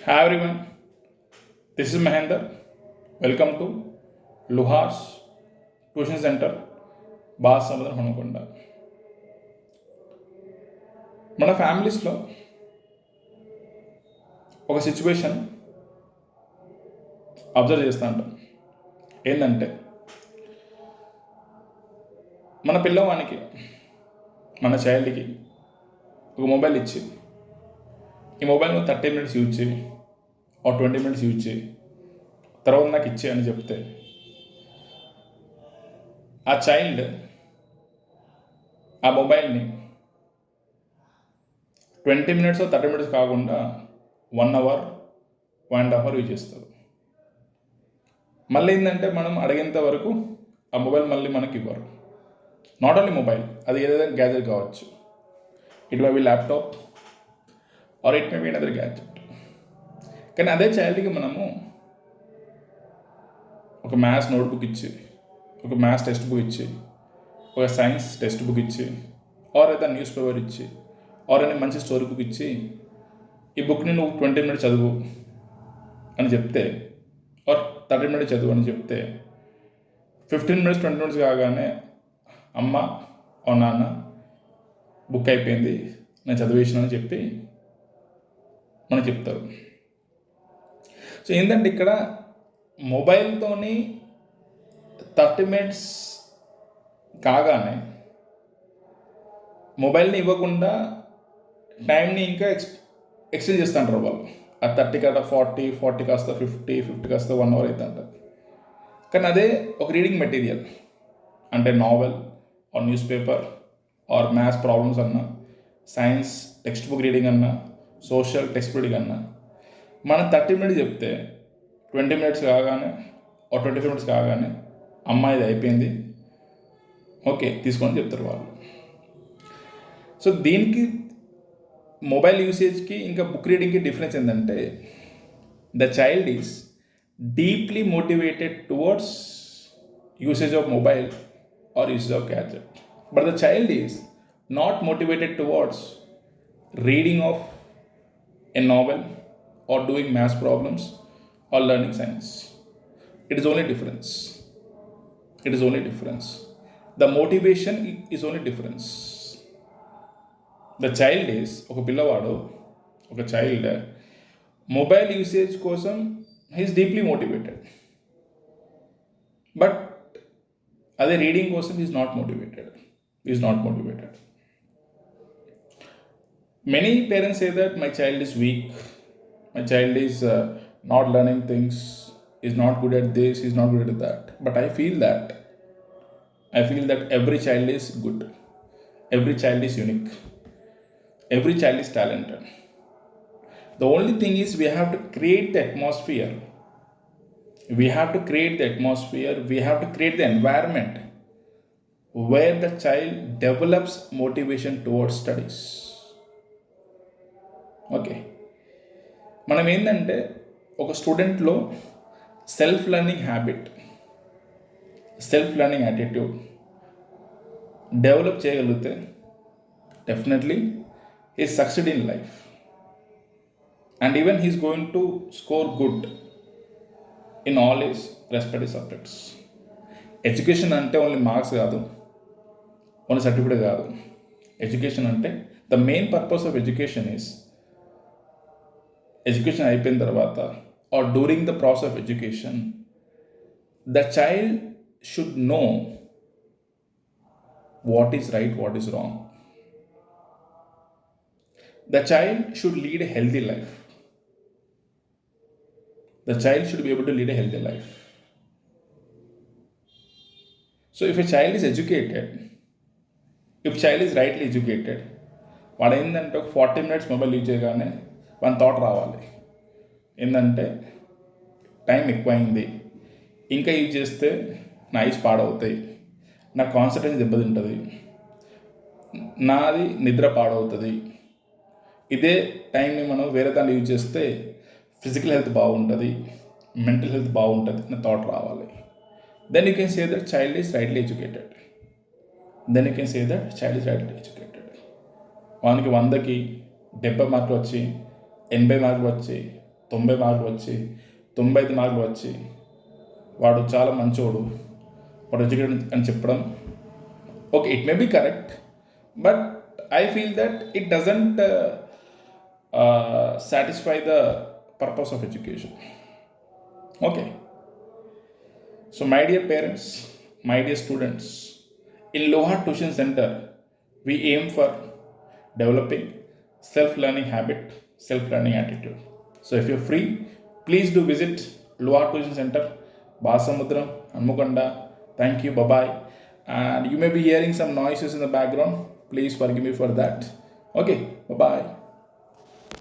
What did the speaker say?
Hi everyone, this is Mahendra. Welcome to Luhar's Tuition Center, boss సముద్రం హనుకొండ. మన ఫ్యామిలీస్లో ఒక సిచ్యువేషన్ అబ్జర్వ్ చేస్తూ ఉంటాం. ఏంటంటే మన పిల్లవానికి మన చైల్డ్కి ఒక మొబైల్ ఇచ్చి ఈ మొబైల్ 30 minutes యూజ్ చేయి ఒక 20 minutes యూజ్ చేయి తర్వాత నాకు ఇచ్చే అని చెప్తే ఆ చైల్డ్ ఆ మొబైల్ని 20 minutes 30 minutes కాకుండా 1 hour 1.5 hour యూజ్ చేస్తారు. మళ్ళీ ఏంటంటే మనం అడిగేంత వరకు ఆ మొబైల్ మళ్ళీ మనకి ఇవ్వరు. నాట్ ఓన్లీ మొబైల్, అది ఏదైనా గ్యాజెట్ కావచ్చు. It may be laptop or it may be another gadget. కానీ అదే చైల్డ్కి మనము ఒక మ్యాథ్స్ నోట్బుక్ ఇచ్చి, ఒక మ్యాథ్స్ టెక్స్ట్ బుక్ ఇచ్చి, ఒక సైన్స్ టెక్స్ట్ బుక్ ఇచ్చి, ఆర్ ఏదైనా న్యూస్ పేపర్ ఇచ్చి, ఆర్ అనే మంచి స్టోరీ బుక్ ఇచ్చి ఈ బుక్ని నువ్వు 20 minutes చదువు అని చెప్తే, ఆర్ 30 minutes చదువు అని చెప్తే 15 minutes 20 minutes కాగానే అమ్మ ఓ నాన్న బుక్ అయిపోయింది నేను చదివేసిన అని చెప్పి మనకు చెప్తారు. సో ఏంటంటే ఇక్కడ మొబైల్తోని 30 minutes కాగానే మొబైల్ని ఇవ్వకుండా టైంని ఇంకా ఎక్స్టెండ్ చేస్తుంటారు వాళ్ళు. ఆ 30 కాస్త 40 కాస్త 50 కాస్త 1 hour అవుతుంటారు. కానీ అదే ఒక రీడింగ్ మెటీరియల్ అంటే novel or newspaper or maths problems అన్నా, సైన్స్ టెక్స్ట్ బుక్ రీడింగ్ అన్నా, సోషల్ టెక్స్ట్ రీడింగ్ అన్నా మనం 30 minutes చెప్తే 20 minutes కాగానే ఒక 25 minutes కాగానే అమ్మాయి ఇది అయిపోయింది ఓకే తీసుకొని చెప్తారు వాళ్ళు. సో దీనికి మొబైల్ యూసేజ్కి ఇంకా బుక్ రీడింగ్కి డిఫరెన్స్ ఏంటంటే the child is deeply motivated towards usage of mobile or usage of gadget, but the child is not motivated towards reading of a novel or doing math problems or learning science. It is only difference. It is only difference. The motivation is only difference. The child is ఒక పిల్లవాడు ఒక child mobile usage కోసం he's deeply motivated, but అదే reading కోసం is not motivated. Many parents say that my child is weak, my child is not learning things, is not good at this, is not good at that. But I feel that every child is good, every child is unique, every child is talented. The only thing is we have to create the atmosphere, we have to create the environment where the child develops motivation towards studies. Okay, మనం ఏంటంటే ఒక స్టూడెంట్లో self learning habit, self learning attitude develop చేయగలిగితే definitely he succeed in life and even he's going to score good in all his respective subjects. Education అంటే only marks కాదు, only certificate కాదు. Education అంటే the main purpose of education is education అయిపోయిన తర్వాత or during the process of education the child should know what is right, what is wrong. The child should lead a healthy life. The child should be able to lead a healthy life. So if a child is educated, if child is rightly educated, వాడు ఏంటంటే ఒక 40 minutes mobile use చేయగానే one thought రావాలి, ఏంటంటే time ఎక్కువైంది, ఇంకా use చేస్తే నా ఐస్ పాడవుతాయి, నా కాన్సన్ట్రేషన్ దెబ్బతింటుంది, నాది నిద్ర పాడవుతుంది, ఇదే టైంని మనం వేరే దాన్ని యూజ్ చేస్తే ఫిజికల్ హెల్త్ బాగుంటుంది, మెంటల్ హెల్త్ బాగుంటుంది అనే థాట్ రావాలి. Then you can say that child is rightly educated. వానికి 100కి 70 మార్కులు వచ్చి 80 మార్కులు వచ్చి 90 మార్కులు వచ్చి 95 మార్కులు వచ్చి వాడు చాలా మంచోడు, వాడు ఎడ్యుకేటెడ్ అని చెప్పడం, okay, it may be correct, but I feel that it doesn't satisfy the purpose of education. Okay. So my dear parents, my dear students, in Loha Tuition Center, we aim for developing self-learning habit, self-learning attitude. So if you're free, please do visit Loha Tuition Center, Basamudram, Hanmukanda. Thank you, bye-bye. And you may be hearing some noises in the background. Please forgive me for that. Okay, bye-bye.